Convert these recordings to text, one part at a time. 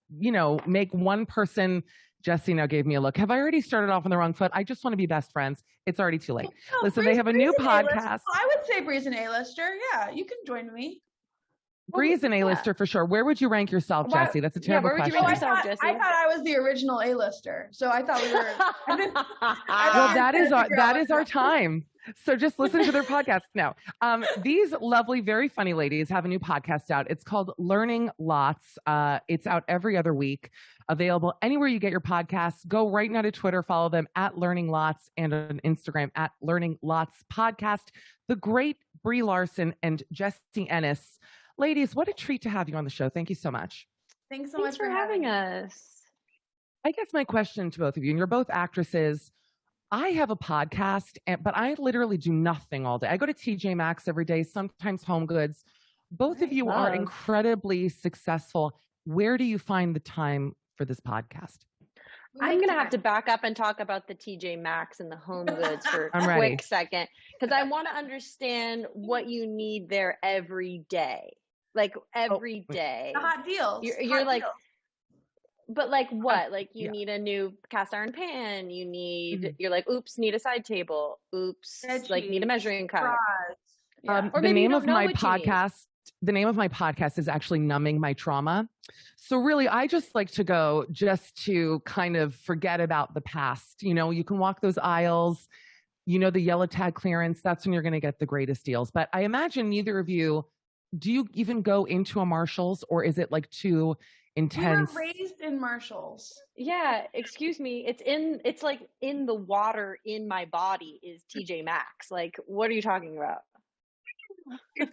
make one person. Jesse now gave me a look. Have I already started off on the wrong foot? I just want to be best friends. It's already too late. No, Listen, they have a new podcast. I would say Bree's an A-lister. Yeah, you can join me. Bree's an A-lister for sure. Where would you rank yourself, Jesse? That's a terrible question. Where would you rank yourself, Jesse? I thought I was the original A-lister, so I thought we were. Well, that is our time. So just listen to their podcast now. These lovely, very funny ladies have a new podcast out. It's called Learning Lots. It's out every other week. Available anywhere you get your podcasts. Go right now to Twitter, follow them at Learning Lots, and on Instagram at Learning Lots Podcast. The great Brie Larson and Jesse Ennis. Ladies, what a treat to have you on the show. Thank you so much. Thanks so much for having us. I guess my question to both of you, and you're both actresses. I have a podcast, but I literally do nothing all day. I go to TJ Maxx every day, sometimes Home Goods. Both of you are incredibly successful. Where do you find the time for this podcast? I'm going to have to back up and talk about the TJ Maxx and the Home Goods for a quick second, because I want to understand what you need there every day. Like every day. The hot deals. You're like, but like what? Like you need a new cast iron pan. You need, you're like, oops, need a side table. Oops, like need a measuring cup. The name of my podcast is actually Numbing My Trauma. So really, I just like to go just to kind of forget about the past. You can walk those aisles, the yellow tag clearance. That's when you're going to get the greatest deals. But I imagine neither of you, do you even go into a Marshall's, or is it like too intense? We were raised in Marshalls. Yeah, excuse me. It's like in the water in my body is TJ Maxx. Like, what are you talking about?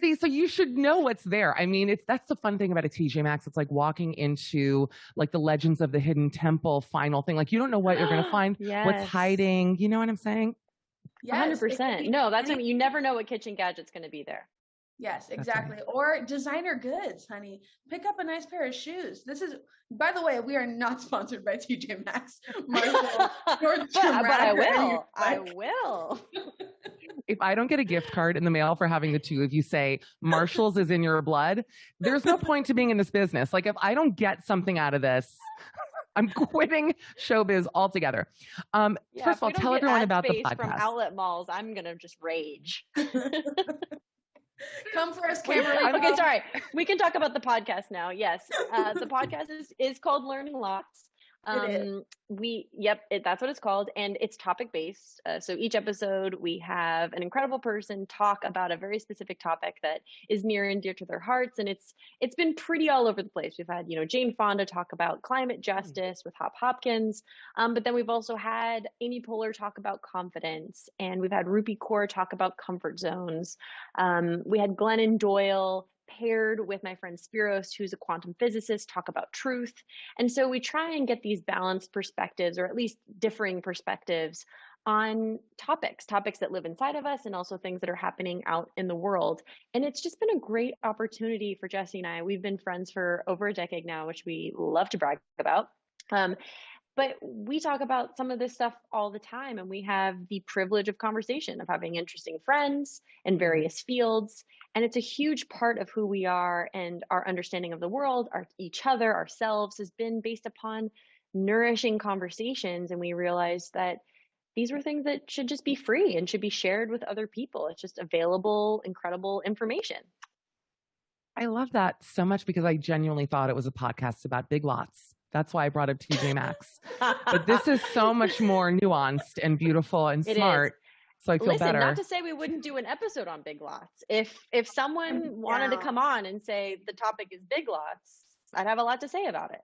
See, so you should know what's there. I mean, that's the fun thing about a TJ Maxx. It's like walking into like the Legends of the Hidden Temple final thing. Like you don't know what you're going to find, what's hiding. You know what I'm saying? Yes, 100%. No, that's what I mean. You never know what kitchen gadget's going to be there. Yes, exactly. Right. Or designer goods, honey. Pick up a nice pair of shoes. This is, by the way, we are not sponsored by TJ Maxx. Marshall, but I will. I will. If I don't get a gift card in the mail for having the two of you say Marshall's is in your blood, there's no point to being in this business. Like if I don't get something out of this, I'm quitting showbiz altogether. First of all, tell everyone about the podcast. From outlet malls, I'm going to just rage. Come for us, Cameron. Okay, sorry. We can talk about the podcast now. Yes. The podcast is called Learning Lots. That's what it's called, and it's topic based. So each episode we have an incredible person talk about a very specific topic that is near and dear to their hearts, and it's been pretty all over the place. We've had Jane Fonda talk about climate justice with Hop Hopkins, but then we've also had Amy Poehler talk about confidence, and we've had Rupi Kaur talk about comfort zones. We had Glennon Doyle paired with my friend Spiros, who's a quantum physicist, talk about truth. And so we try and get these balanced perspectives, or at least differing perspectives on topics that live inside of us and also things that are happening out in the world. And it's just been a great opportunity for Jesse and I. We've been friends for over a decade now, which we love to brag about. But we talk about some of this stuff all the time, and we have the privilege of conversation, of having interesting friends in various fields. And it's a huge part of who we are, and our understanding of the world, each other, ourselves, has been based upon nourishing conversations. And we realized that these were things that should just be free and should be shared with other people. It's just available, incredible information. I love that so much, because I genuinely thought it was a podcast about Big Lots. That's why I brought up TJ Maxx. But this is so much more nuanced and beautiful and smart. So I feel better. Not to say we wouldn't do an episode on Big Lots. If someone wanted to come on and say the topic is Big Lots, I'd have a lot to say about it.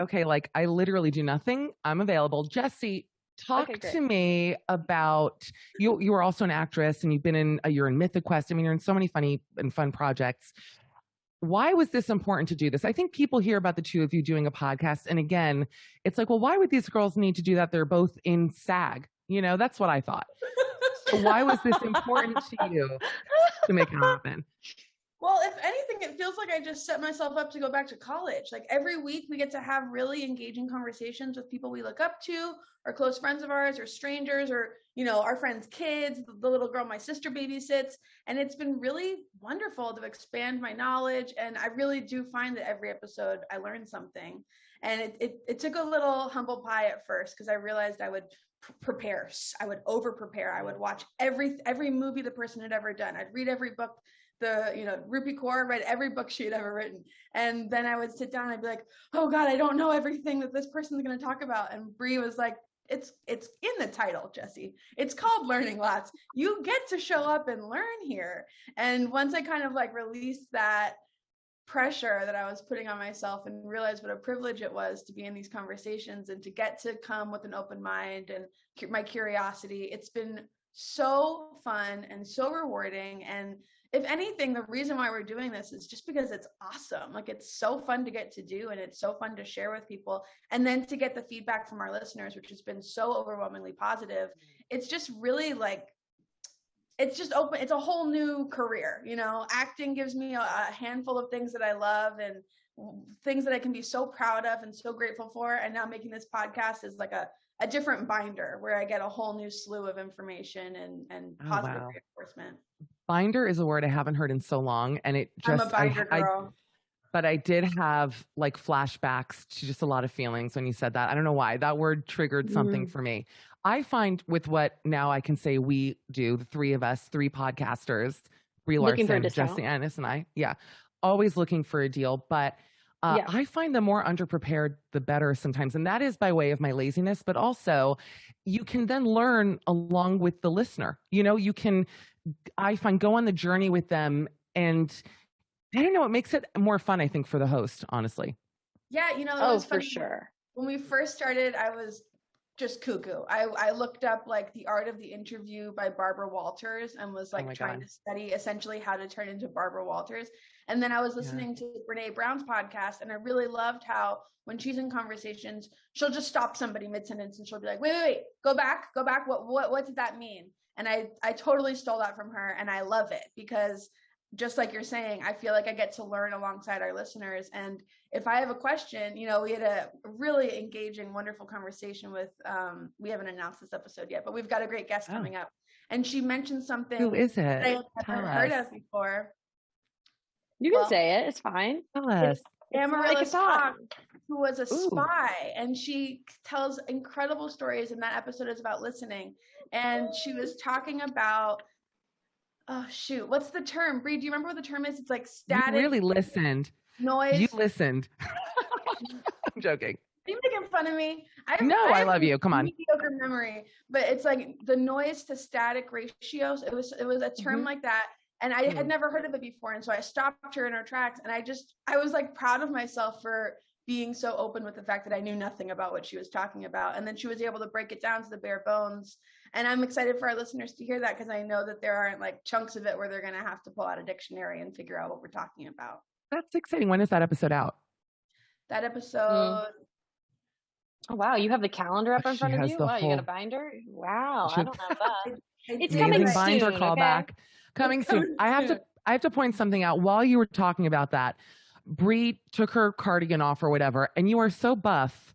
Okay, like I literally do nothing. I'm available. Jesse, talk to me about you. You are also an actress, and you're in Mythic Quest. I mean, you're in so many funny and fun projects. Why was this important to do this? I think people hear about the two of you doing a podcast, and again, it's like, well, why would these girls need to do that? They're both in SAG. That's what I thought. So why was this important to you to make it happen? Well, if anything, it feels like I just set myself up to go back to college. Like every week we get to have really engaging conversations with people we look up to, or close friends of ours, or strangers, or, our friends' kids, the little girl my sister babysits. And it's been really wonderful to expand my knowledge. And I really do find that every episode I learn something. And it took a little humble pie at first, because I realized I would prepare. I would over prepare. I would watch every movie the person had ever done. I'd read every book. Rupi Kaur read every book she had ever written. And then I would sit down and I'd be like, oh God, I don't know everything that this person's going to talk about. And Brie was like, it's in the title, Jessie. It's called Learning Lots. You get to show up and learn here. And once I kind of like released that pressure that I was putting on myself and realized what a privilege it was to be in these conversations and to get to come with an open mind and my curiosity, it's been so fun and so rewarding. And if anything, the reason why we're doing this is just because it's awesome. Like, it's so fun to get to do, and it's so fun to share with people. And then to get the feedback from our listeners, which has been so overwhelmingly positive. It's just really like, it's just open. It's a whole new career. Acting gives me a handful of things that I love and things that I can be so proud of and so grateful for. And now making this podcast is like a different binder where I get a whole new slew of information and positive reinforcement. Binder is a word I haven't heard in so long. And it just, I'm a binder girl. But I did have like flashbacks to just a lot of feelings when you said that. I don't know why. That word triggered something for me. I find with what now I can say we do, the three of us, three podcasters, Brie Larson, Jessie Ennis, and I, always looking for a deal. But I find the more underprepared, the better sometimes. And that is by way of my laziness, but also you can then learn along with the listener. You can, I find, go on the journey with them. And I don't know, it makes it more fun, I think, for the host, honestly. Yeah, it was funny. For sure. When we first started, I was just cuckoo. I looked up like The Art of the Interview by Barbara Walters and was like trying to study essentially how to turn into Barbara Walters. And then I was listening to Brene Brown's podcast, and I really loved how when she's in conversations, she'll just stop somebody mid-sentence and she'll be like, wait, go back. What did that mean? And I totally stole that from her, and I love it because just like you're saying, I feel like I get to learn alongside our listeners. And if I have a question, we had a really engaging, wonderful conversation with, we haven't announced this episode yet, but we've got a great guest coming up. And she mentioned something Who is it? that I never heard of before. You can say it. It's fine. Tell us. Amaryllis Hawk, who was a spy, and she tells incredible stories, and that episode is about listening. And she was talking about, oh shoot, what's the term? Brie, do you remember what the term is? It's like static. You really listened. Noise. You listened. I'm joking. Are you making fun of me? I love you. Come on. Mediocre memory, but it's like the noise to static ratios. It was a term like that. And I had never heard of it before. And so I stopped her in her tracks, and I was like proud of myself for being so open with the fact that I knew nothing about what she was talking about. And then she was able to break it down to the bare bones. And I'm excited for our listeners to hear that, because I know that there aren't like chunks of it where they're going to have to pull out a dictionary and figure out what we're talking about. That's exciting. When is that episode out? That episode. Oh, wow. You have the calendar up in front of you? Wow, you got a binder? Wow. I don't have that. It's coming soon. Binder callback. Coming soon. I have to point something out. While you were talking about that, Brie took her cardigan off or whatever, and you are so buff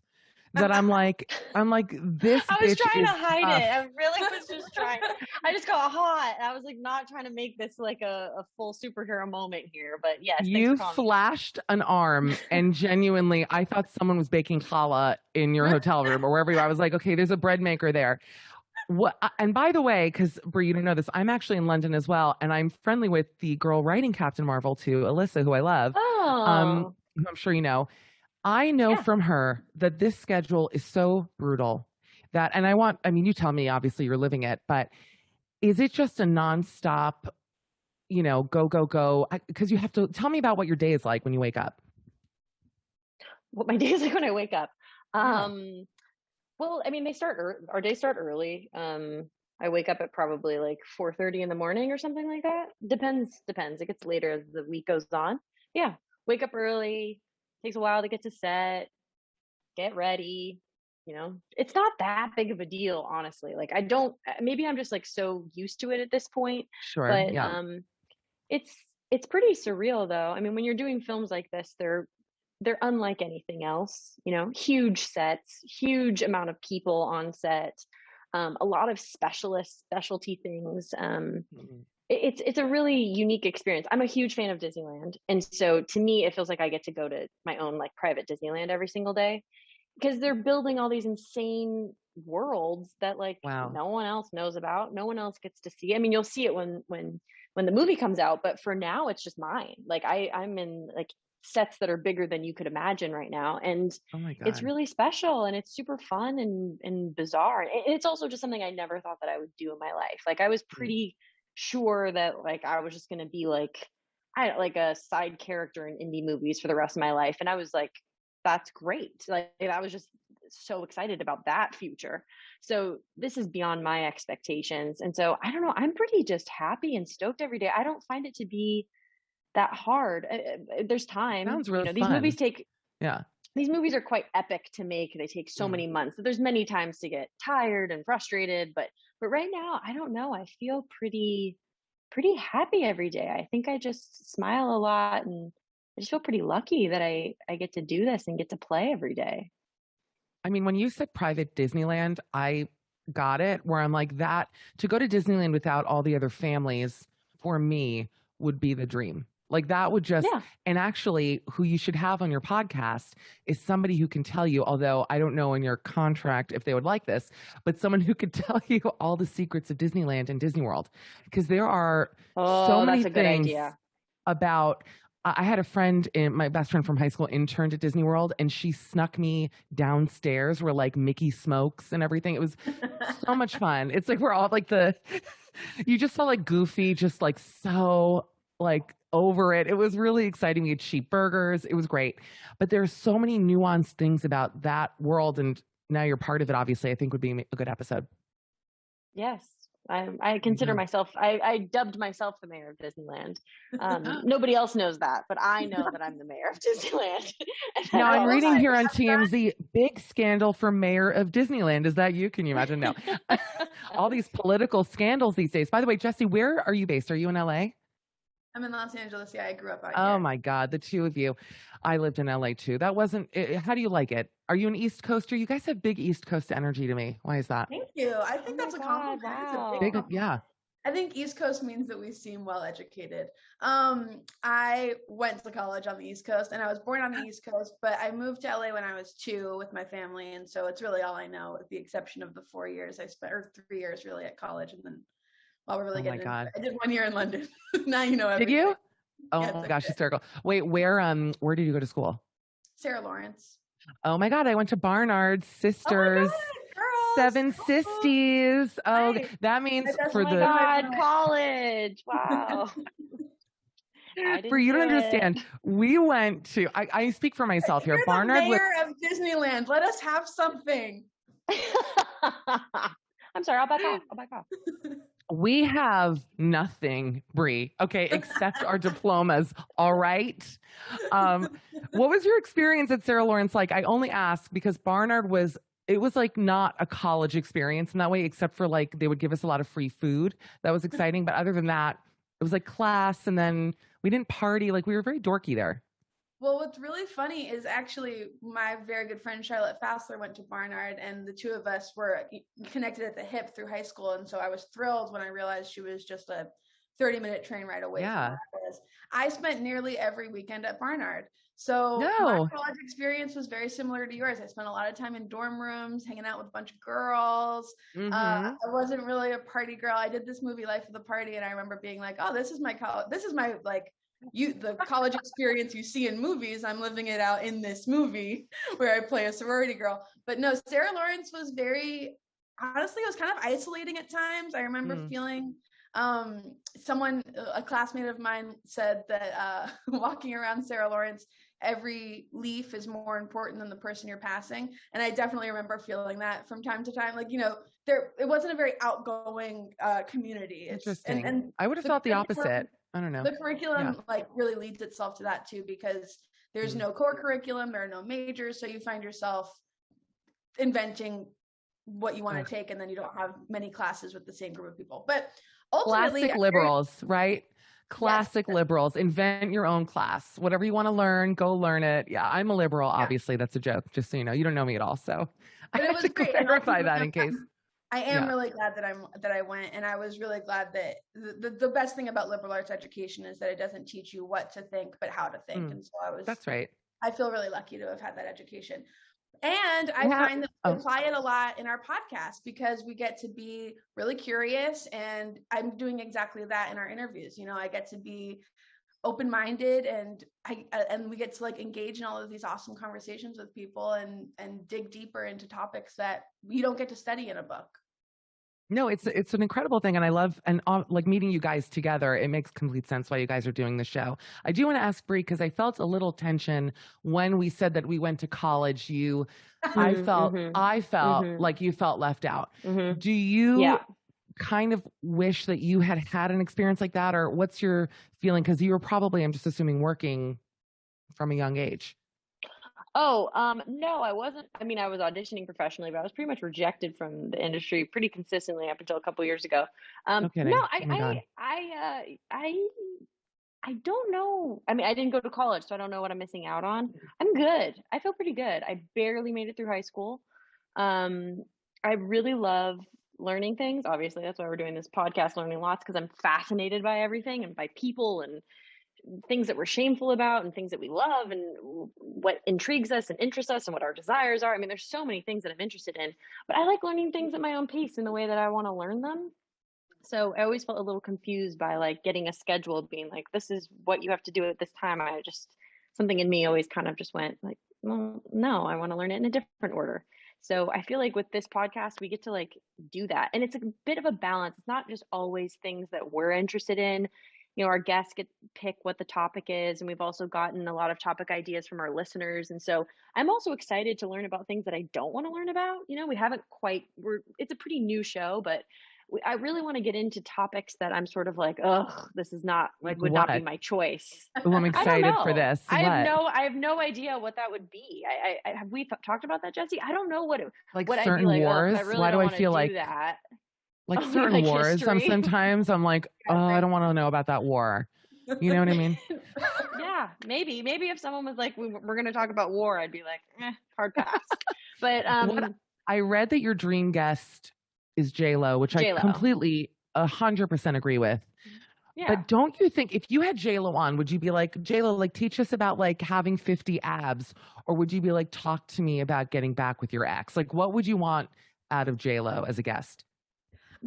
that I'm like this. I was trying to hide buff. it. I really was just trying. I just got hot. I was like not trying to make this like a full superhero moment here, but yes. You flashed an arm, and genuinely, I thought someone was baking challah in your hotel room or wherever you were. I was like, okay, there's a bread maker there. And by the way, because Brie, you don't know this, I'm actually in London as well, and I'm friendly with the girl writing Captain Marvel too, Alyssa, who I love. Oh. Who I'm sure you know. I know from her that this schedule is so brutal that, and you tell me, obviously you're living it, but is it just a nonstop, go? Because you have to tell me about what your day is like when you wake up. What my day is like when I wake up. Well, I mean, our days start early. I wake up at probably like 4:30 in the morning or something like that. Depends. It gets later as the week goes on. Yeah. Wake up early. Takes a while to get to set, get ready. It's not that big of a deal, honestly. Like maybe I'm just like so used to it at this point. Sure. But yeah. It's pretty surreal though. I mean, when you're doing films like this, they're unlike anything else, you know, huge sets, huge amount of people on set, a lot of specialty things. It's a really unique experience. I'm a huge fan of Disneyland. And so to me, it feels like I get to go to my own like private Disneyland every single day because they're building all these insane worlds that like no one else knows about. No one else gets to see. I mean, you'll see it when the movie comes out, but for now it's just mine. Like I'm in like sets that are bigger than you could imagine right now. And it's really special and it's super fun and bizarre. And it's also just something I never thought that I would do in my life. Like I was pretty sure that like I was just going to be like a side character in indie movies for the rest of my life. And I was like, that's great. Like I was just so excited about that future. So this is beyond my expectations. And so I don't know, I'm pretty just happy and stoked every day. I don't find it to be that hard. There's time. Sounds really fun. These movies take these movies are quite epic to make. They take so many months. So there's many times to get tired and frustrated, but right now, I don't know. I feel pretty happy every day. I think I just smile a lot and I just feel pretty lucky that I get to do this and get to play every day. I mean, when you said private Disneyland, I got it, where I'm like, that to go to Disneyland without all the other families for me would be the dream. Like that would just, and actually who you should have on your podcast is somebody who can tell you, although I don't know in your contract if they would like this, but someone who could tell you all the secrets of Disneyland and Disney World. Because there are so many things about, I had a friend, my best friend from high school interned at Disney World, and she snuck me downstairs where like Mickey smokes and everything. It was so much fun. It's like we're all like you just saw like Goofy, just like so like over it. It was really exciting. We had cheap burgers. It was great. But there's so many nuanced things about that world. And now you're part of it, obviously, I think would be a good episode. Yes. I consider myself, I dubbed myself the mayor of Disneyland. Nobody else knows that, but I know that I'm the mayor of Disneyland. Now I'm reading here on TMZ, big scandal for mayor of Disneyland. Is that you? Can you imagine? No. All these political scandals these days. By the way, Jessie, where are you based? Are you in LA? I'm in Los Angeles. Yeah, I grew up out here. Oh my God, the two of you. I lived in LA too. That wasn't, how do you like it? Are you an East Coaster? You guys have big East Coast energy to me. Why is that? Thank you. I think that's a compliment. Wow. Big compliment. I think East Coast means that we seem well educated. I went to college on the East Coast and I was born on the East Coast, but I moved to LA when I was 2 with my family. And so it's really all I know, with the exception of the 4 years I spent, or 3 years really at college. And then while we're really getting into it, I did 1 year in London. Now you know everything. Did you? Oh my gosh, hysterical. Wait, where did you go to school? Sarah Lawrence. Oh my God, I went to Barnard Sisters. Oh my God, Seven Sisters. Oh, Right. that means for the college. Wow. For you to understand, we went to. I speak for myself here. You're Barnard the mayor of Disneyland. Let us have something. I'm sorry. I'll back off. We have nothing, Brie, okay, except our diplomas, all right? What was your experience at Sarah Lawrence like? I only ask because Barnard was like not a college experience in that way, except for like they would give us a lot of free food. That was exciting. But other than that, it was like class, and then we didn't party. Like we were very dorky there. Well, what's really funny is actually my very good friend Charlotte Fassler went to Barnard, and the two of us were connected at the hip through high school. And so I was thrilled when I realized she was just a 30-minute train ride away from where I was. I spent nearly every weekend at Barnard. So my college experience was very similar to yours. I spent a lot of time in dorm rooms, hanging out with a bunch of girls. I wasn't really a party girl. I did this movie Life of the Party, and I remember being like, oh, this is my college. This is my the college experience you see in movies. I'm living it out in this movie where I play a sorority girl. But no, Sarah Lawrence was honestly, it was kind of isolating at times. I remember feeling a classmate of mine said that walking around Sarah Lawrence, every leaf is more important than the person you're passing. And I definitely remember feeling that from time to time. Like, it wasn't a very outgoing community. Interesting. And I would have thought the opposite. I don't know. The curriculum really leads itself to that too, because there's no core curriculum, there are no majors. So you find yourself inventing what you want to take, and then you don't have many classes with the same group of people. But ultimately, classic liberals, right? Classic liberals. Invent your own class. Whatever you want to learn, go learn it. Yeah, I'm a liberal. Obviously, that's a joke. Just so you know, you don't know me at all. So But I it had was to great. clarify that in case. I am really glad that I went, and I was really glad that the best thing about liberal arts education is that it doesn't teach you what to think, but how to think. And so That's right. I feel really lucky to have had that education. And I find that we apply it a lot in our podcast because we get to be really curious, and I'm doing exactly that in our interviews. You know, I get to be open-minded, and we get to like engage in all of these awesome conversations with people and dig deeper into topics that you don't get to study in a book. No, it's an incredible thing, and I love like meeting you guys together. It makes complete sense why you guys are doing the show. I do want to ask Brie, because I felt a little tension when we said that we went to college. I felt like you felt left out. Do you kind of wish that you had an experience like that, or what's your feeling? Because you were probably, I'm just assuming, working from a young age. No, I wasn't. I mean, I was auditioning professionally, but I was pretty much rejected from the industry pretty consistently up until a couple years ago. I don't know. I mean, I didn't go to college, so I don't know what I'm missing out on. I'm good. I feel pretty good. I barely made it through high school. I really love learning things. Obviously, that's why we're doing this podcast, Learning Lots, because I'm fascinated by everything and by people and things that we're shameful about and things that we love and what intrigues us and interests us and what our desires are. I mean, there's so many things that I'm interested in, but I like learning things at my own pace in the way that I want to learn them. So I always felt a little confused by like getting a schedule, being like, this is what you have to do at this time. Something in me always kind of just went like, well, no, I want to learn it in a different order. So I feel like with this podcast, we get to like do that. And it's a bit of a balance. It's not just always things that we're interested in. You know, our guests get to pick what the topic is, and we've also gotten a lot of topic ideas from our listeners. And so I'm also excited to learn about things that I don't want to learn about. You know, it's a pretty new show, but I really want to get into topics that I'm sort of like, this is not like would not be my choice. Well, I'm excited for this. I have no idea what that would be. Have we talked about that, Jesse? I don't know what I'd be like, wars. I really Why do I feel like that? Like certain wars, sometimes I'm like, I don't want to know about that war. You know what I mean? Yeah, maybe if someone was like, we're going to talk about war, I'd be like, hard pass. But I read that your dream guest is J-Lo, which I completely 100% agree with. Yeah. But don't you think if you had J-Lo on, would you be like, J-Lo, like teach us about like having 50 abs, or would you be like, talk to me about getting back with your ex? Like, what would you want out of J-Lo as a guest?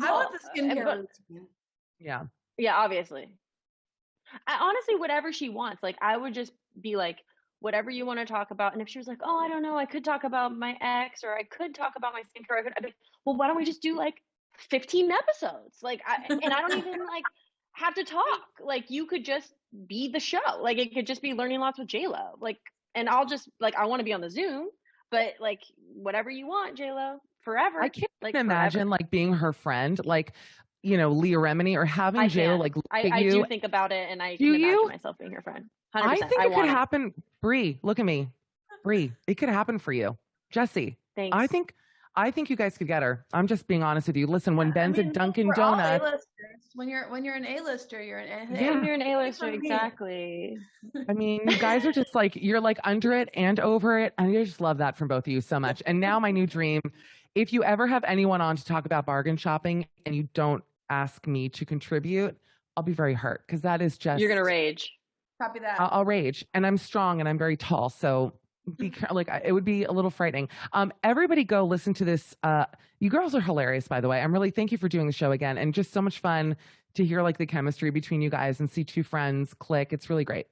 I want the skincare routine. Yeah, obviously. Honestly, whatever she wants. Like, I would just be like, whatever you want to talk about. And if she was like, I don't know, I could talk about my ex, or I could talk about my skincare. I'd be like, well, why don't we just do like 15 episodes? Like, I don't even like have to talk. Like, you could just be the show. Like, it could just be Learning Lots with J-Lo. Like, and I'll just like, I want to be on the Zoom, but like, whatever you want, J-Lo. Forever. I can't imagine like being her friend, like, you know, Leah Remini, or having J-Lo like look at you. I do think about it, and I can imagine myself being her friend. 100%. I think it could happen. Brie, look at me. Brie, it could happen for you. Jesse, thanks. I think you guys could get her. I'm just being honest with you. Listen, when Ben's at Dunkin' Donuts, when you're an A-lister, you're an A-lister. Yeah, you're an A-lister, exactly. I mean, you guys are just like, you're like under it and over it, and I just love that from both of you so much. And now my new dream, if you ever have anyone on to talk about bargain shopping and you don't ask me to contribute, I'll be very hurt, because that is just... You're going to rage. Copy that. I'll rage. And I'm strong and I'm very tall, so like it would be a little frightening. Everybody go listen to this. You girls are hilarious, by the way. Thank you for doing the show again, and just so much fun to hear like the chemistry between you guys and see two friends click. It's really great.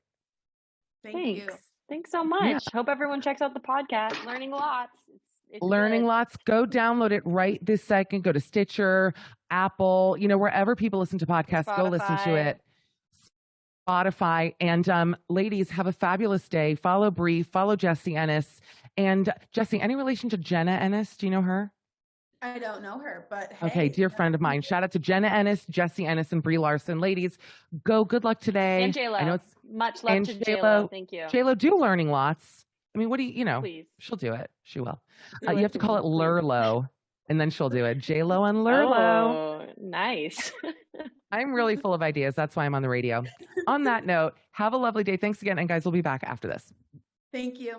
Thanks. Thanks so much. Yeah. Hope everyone checks out the podcast, Learning Lots. It's Learning Lots. Go download it right this second. Go to Stitcher, Apple, wherever people listen to podcasts, Spotify. Go listen to it. Spotify. And ladies, have a fabulous day. Follow Brie, follow Jessie Ennis. And Jessie, any relation to Jenna Ennis? Do you know her? I don't know her, but hey. Okay, dear friend of mine. Shout out to Jenna Ennis, Jessie Ennis, and Brie Larson. Ladies, go. Good luck today. And J-Lo. I know it's much love to J-Lo. Thank you. J-Lo, do Learning Lots. I mean, what do you know? Please. She'll do it. She will. You have to call it Lurlo, and then she'll do it. J-Lo and Lurlo. Oh, nice. I'm really full of ideas. That's why I'm on the radio. On that note, have a lovely day. Thanks again. And guys, we'll be back after this. Thank you.